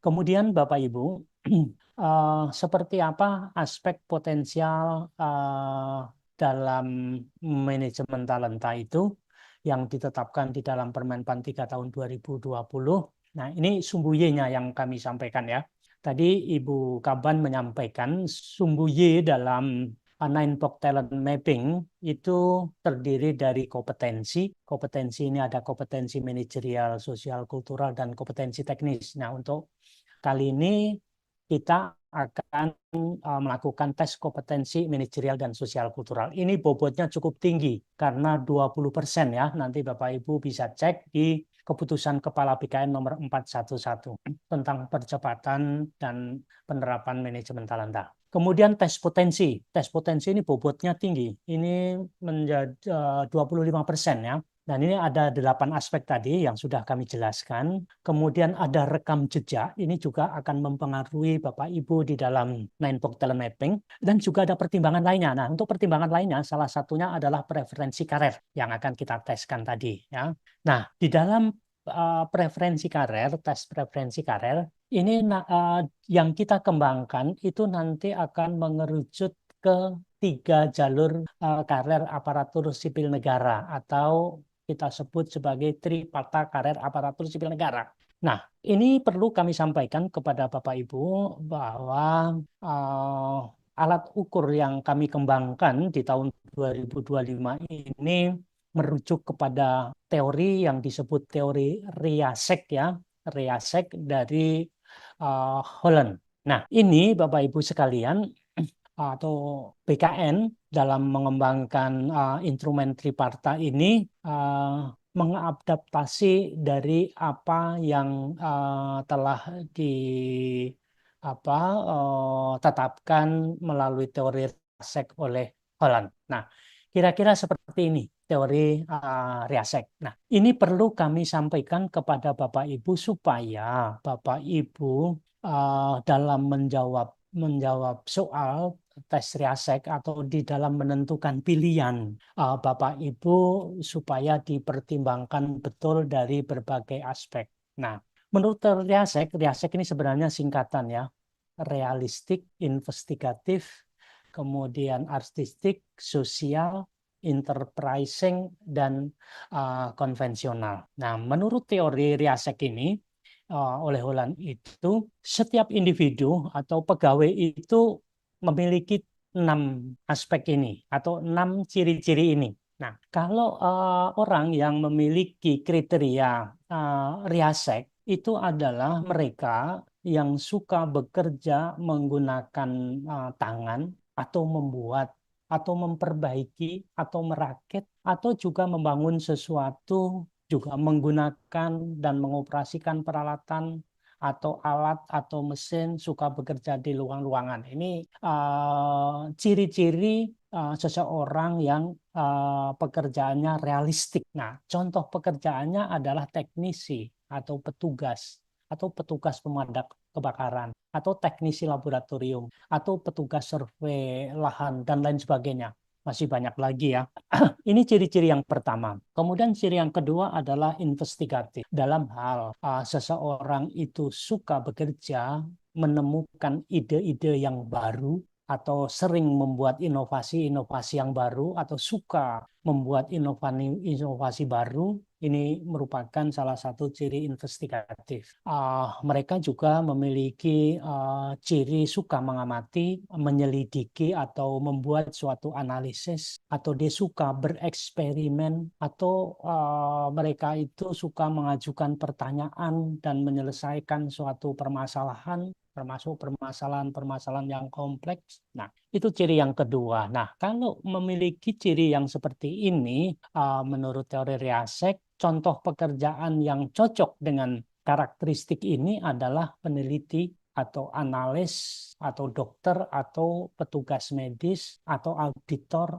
Kemudian Bapak Ibu, seperti apa aspek potensial dalam manajemen talenta itu yang ditetapkan di dalam Permenpan 3 tahun 2020. Nah, ini sumbu Y-nya yang kami sampaikan ya. Tadi Ibu Kaban menyampaikan sumbu Y dalam Nine Block Talent Mapping itu terdiri dari kompetensi. Kompetensi ini ada kompetensi manajerial, sosial, kultural, dan kompetensi teknis. Nah, untuk kali ini kita akan melakukan tes kompetensi manajerial dan sosial kultural. Ini bobotnya cukup tinggi karena 20% ya. Nanti Bapak Ibu bisa cek di keputusan Kepala BKN nomor 411 tentang percepatan dan penerapan manajemen talenta. Kemudian tes potensi. Tes potensi ini bobotnya tinggi. Ini menjadi 25% ya. Dan ini ada 8 aspek tadi yang sudah kami jelaskan. Kemudian ada rekam jejak, ini juga akan mempengaruhi Bapak Ibu di dalam Nine Block Talent Mapping. Dan juga ada pertimbangan lainnya. Nah, untuk pertimbangan lainnya, salah satunya adalah preferensi karir yang akan kita teskan tadi. Ya. Nah, di dalam preferensi karir, tes preferensi karir, ini yang kita kembangkan itu nanti akan mengerucut ke 3 jalur karir aparatur sipil negara atau kita sebut sebagai Tripata Karir Aparatur Sipil Negara. Nah, ini perlu kami sampaikan kepada Bapak Ibu bahwa alat ukur yang kami kembangkan di tahun 2025 ini merujuk kepada teori yang disebut teori Riasek ya, Riasek dari Holland. Nah, ini Bapak Ibu sekalian atau BKN dalam mengembangkan instrumen triparta ini mengadaptasi dari apa yang telah ditetapkan melalui teori Riasek oleh Holland. Nah, kira-kira seperti ini teori Riasek. Nah, ini perlu kami sampaikan kepada Bapak Ibu supaya Bapak Ibu dalam menjawab soal tes Riasek atau di dalam menentukan pilihan Bapak Ibu supaya dipertimbangkan betul dari berbagai aspek. Nah, menurut Riasek, Riasek ini sebenarnya singkatan ya, realistik, investigatif, kemudian artistik, sosial, enterprising, dan konvensional. Nah, menurut teori Riasek ini, oleh Holland itu, setiap individu atau pegawai itu memiliki 6 aspek ini atau 6 ciri-ciri ini. Nah, kalau orang yang memiliki kriteria Riasek itu adalah mereka yang suka bekerja menggunakan tangan atau membuat atau memperbaiki atau merakit atau juga membangun sesuatu, juga menggunakan dan mengoperasikan peralatan atau alat atau mesin, suka bekerja di ruang-ruangan. Ini ciri-ciri seseorang yang pekerjaannya realistik. Nah, contoh pekerjaannya adalah teknisi atau petugas pemadam kebakaran, atau teknisi laboratorium, atau petugas survei lahan, dan lain sebagainya. Masih banyak lagi ya. Ini ciri-ciri yang pertama. Kemudian ciri yang kedua adalah investigatif. Dalam hal seseorang itu suka bekerja, menemukan ide-ide yang baru, atau sering membuat inovasi-inovasi yang baru, atau suka membuat inovasi baru, ini merupakan salah satu ciri investigatif. Mereka juga memiliki ciri suka mengamati, menyelidiki, atau membuat suatu analisis, atau dia suka bereksperimen, atau mereka itu suka mengajukan pertanyaan dan menyelesaikan suatu permasalahan, termasuk permasalahan-permasalahan yang kompleks. Nah, itu ciri yang kedua. Nah, kalau memiliki ciri yang seperti ini, menurut teori Riasek, contoh pekerjaan yang cocok dengan karakteristik ini adalah peneliti atau analis atau dokter atau petugas medis atau auditor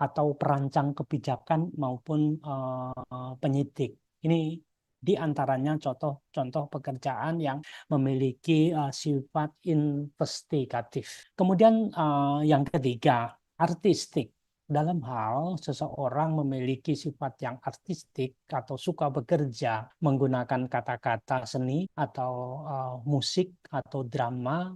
atau perancang kebijakan maupun penyidik. Ini di antaranya contoh-contoh pekerjaan yang memiliki sifat investigatif. Kemudian yang ketiga, artistik. dalam hal seseorang memiliki sifat yang artistik atau suka bekerja menggunakan kata-kata seni atau musik atau drama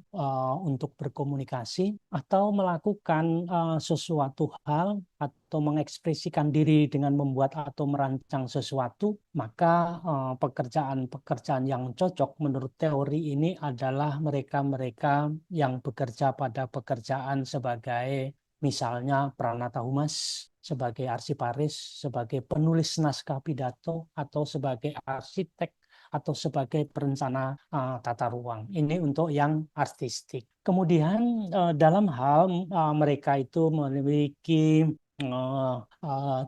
untuk berkomunikasi atau melakukan sesuatu hal atau mengekspresikan diri dengan membuat atau merancang sesuatu, maka pekerjaan-pekerjaan yang cocok menurut teori ini adalah mereka-mereka yang bekerja pada pekerjaan sebagai misalnya Pranata Humas, sebagai arsiparis, sebagai penulis naskah pidato, atau sebagai arsitek, atau sebagai perencana tata ruang. Ini untuk yang artistik. Kemudian dalam hal mereka itu memiliki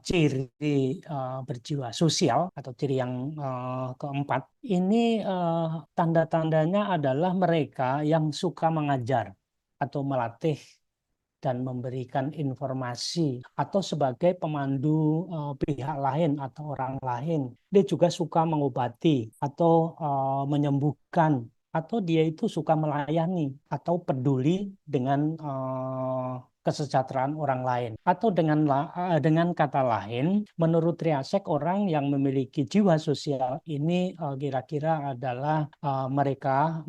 ciri berjiwa sosial atau ciri yang keempat, ini tanda-tandanya adalah mereka yang suka mengajar atau melatih dan memberikan informasi atau sebagai pemandu pihak lain atau orang lain. Dia juga suka mengobati atau menyembuhkan, atau dia itu suka melayani atau peduli dengan kesejahteraan orang lain. Atau dengan kata lain, menurut Riasek, orang yang memiliki jiwa sosial ini kira-kira adalah mereka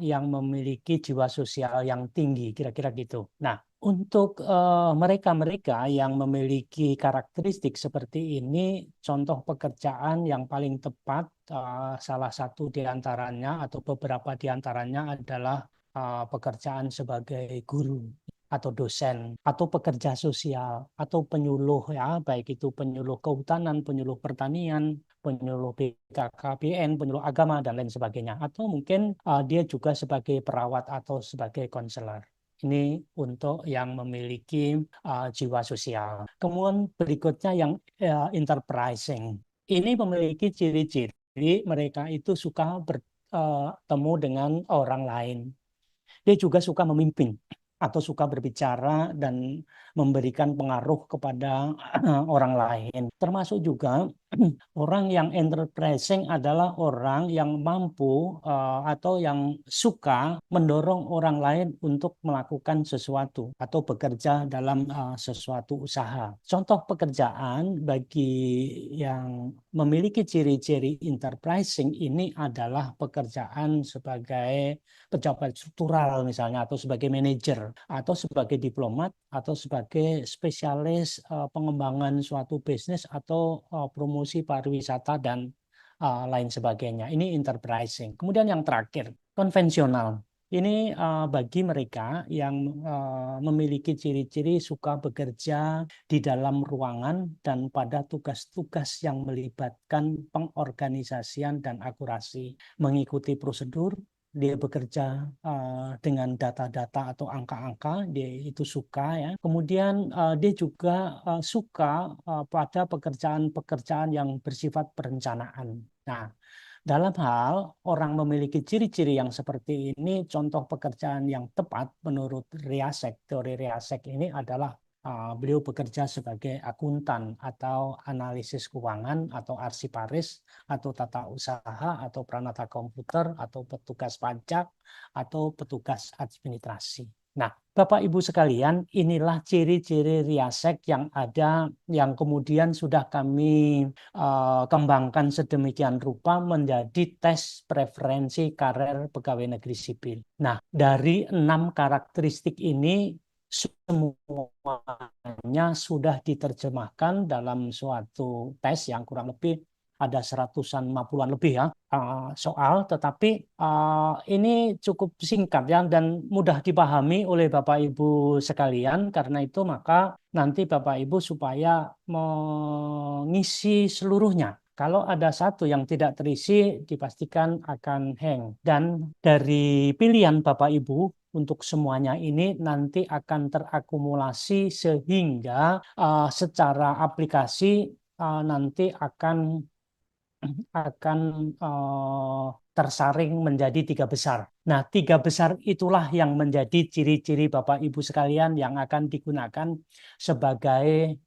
yang memiliki jiwa sosial yang tinggi, kira-kira gitu. Nah, untuk mereka-mereka yang memiliki karakteristik seperti ini, contoh pekerjaan yang paling tepat, salah satu di antaranya atau beberapa di antaranya adalah pekerjaan sebagai guru atau dosen atau pekerja sosial atau penyuluh, ya, baik itu penyuluh kehutanan, penyuluh pertanian, penyuluh BKKBN, penyuluh agama dan lain sebagainya, atau mungkin dia juga sebagai perawat atau sebagai konselor. Ini untuk yang memiliki jiwa sosial. Kemudian berikutnya yang enterprising. Ini memiliki ciri-ciri mereka itu suka bertemu dengan orang lain. Dia juga suka memimpin atau suka berbicara dan memberikan pengaruh kepada orang lain. Termasuk juga orang yang enterprising adalah orang yang mampu atau yang suka mendorong orang lain untuk melakukan sesuatu atau bekerja dalam sesuatu usaha. Contoh pekerjaan bagi yang memiliki ciri-ciri enterprising ini adalah pekerjaan sebagai pejabat struktural misalnya, atau sebagai manajer, atau sebagai diplomat, atau sebagai spesialis pengembangan suatu bisnis atau promosi pariwisata dan lain sebagainya. Ini enterprising. Kemudian yang terakhir, konvensional. Ini bagi mereka yang memiliki ciri-ciri suka bekerja di dalam ruangan dan pada tugas-tugas yang melibatkan pengorganisasian dan akurasi, mengikuti prosedur. Dia bekerja dengan data-data atau angka-angka, dia itu suka, ya. Kemudian dia juga suka pada pekerjaan-pekerjaan yang bersifat perencanaan. Nah, dalam hal orang memiliki ciri-ciri yang seperti ini, contoh pekerjaan yang tepat menurut Riasek, teori Riasek ini adalah beliau bekerja sebagai akuntan atau analisis keuangan atau arsiparis atau tata usaha atau pranata komputer atau petugas pajak atau petugas administrasi. Nah, Bapak Ibu sekalian, inilah ciri-ciri Riasek yang ada, yang kemudian sudah kami kembangkan sedemikian rupa menjadi tes preferensi karir pegawai negeri sipil. Nah, dari 6 karakteristik ini semuanya sudah diterjemahkan dalam suatu tes yang kurang lebih ada 150-an lebih, ya, soal, tetapi ini cukup singkat, ya, dan mudah dipahami oleh Bapak Ibu sekalian. Karena itu maka nanti Bapak Ibu supaya mengisi seluruhnya. Kalau ada satu yang tidak terisi, dipastikan akan hang. Dan dari pilihan Bapak Ibu untuk semuanya ini nanti akan terakumulasi sehingga secara aplikasi nanti akan tersaring menjadi 3 besar. Nah, 3 besar itulah yang menjadi ciri-ciri Bapak Ibu sekalian yang akan digunakan sebagai